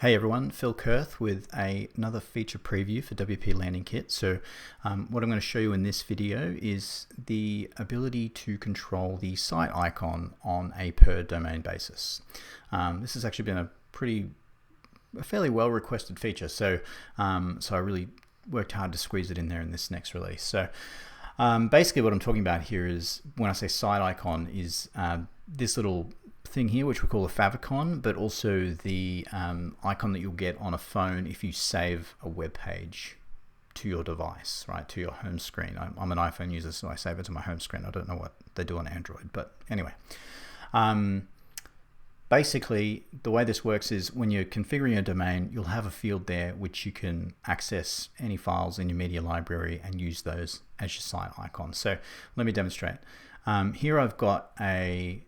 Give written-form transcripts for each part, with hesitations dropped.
Hey everyone, Phil Kurth with another feature preview for WP Landing Kit. So what I'm going to show you in this video is the ability to control the site icon on a per domain basis. This has actually been a fairly well requested feature, so I really worked hard to squeeze it in there in this next release. So basically what I'm talking about here is, when I say site icon, is this little thing here which we call a favicon, but also the icon that you'll get on a phone if you save a web page to your device, right, to your home screen. I'm an iPhone user, so I save it to my home screen. I don't know what they do on Android, but anyway. Basically, the way this works is when you're configuring a domain, you'll have a field there which you can access any files in your media library and use those as your site icon. So let me demonstrate. Here I've got a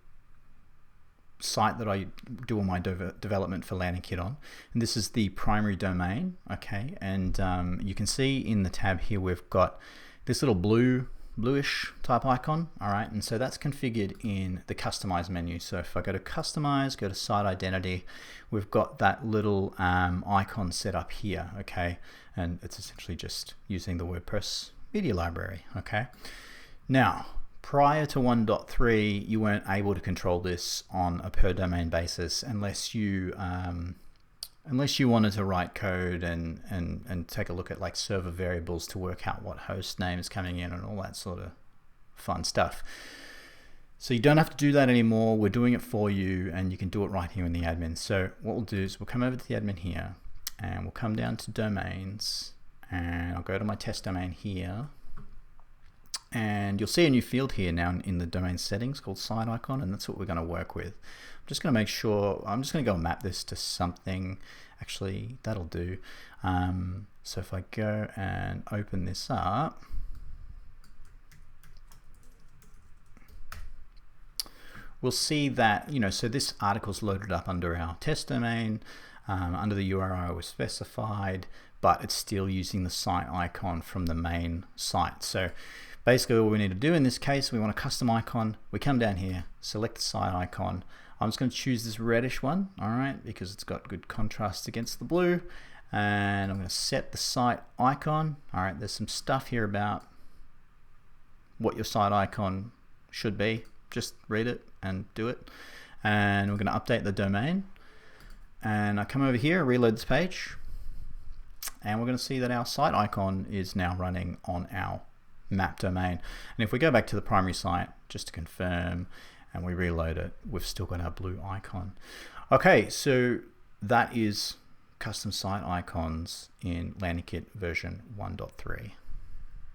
site that I do all my development for Landing Kit on, and this is the primary domain. Okay, and you can see in the tab here we've got this little bluish type icon. All right, and so that's configured in the customize menu. So if I go to customize, go to site identity, we've got that little icon set up here. Okay, and it's essentially just using the WordPress media library. Okay, now prior to 1.3, you weren't able to control this on a per domain basis unless you wanted to write code and take a look at like server variables to work out what host name is coming in and all that sort of fun stuff. So you don't have to do that anymore. We're doing it for you, and you can do it right here in the admin. So what we'll do is we'll come over to the admin here, and we'll come down to domains, and I'll go to my test domain here. And you'll see a new field here now in the domain settings called site icon, and that's what we're going to work with. I'm just going to make sure, I'm just going to go and map this to something. Actually, that'll do. So if I go and open this up, we'll see that, so this article's loaded up under our test domain, under the URL was specified, but it's still using the site icon from the main site. So basically what we need to do in this case, we want a custom icon. We come down here, select the site icon. I'm just going to choose this reddish one, all right, because it's got good contrast against the blue. And I'm going to set the site icon. All right, there's some stuff here about what your site icon should be. Just read it and do it. And we're going to update the domain. And I come over here, reload this page, and we're going to see that our site icon is now running on our map domain. And if we go back to the primary site just to confirm and we reload it, we've still got our blue icon. Okay, so that is custom site icons in Landing Kit version 1.3.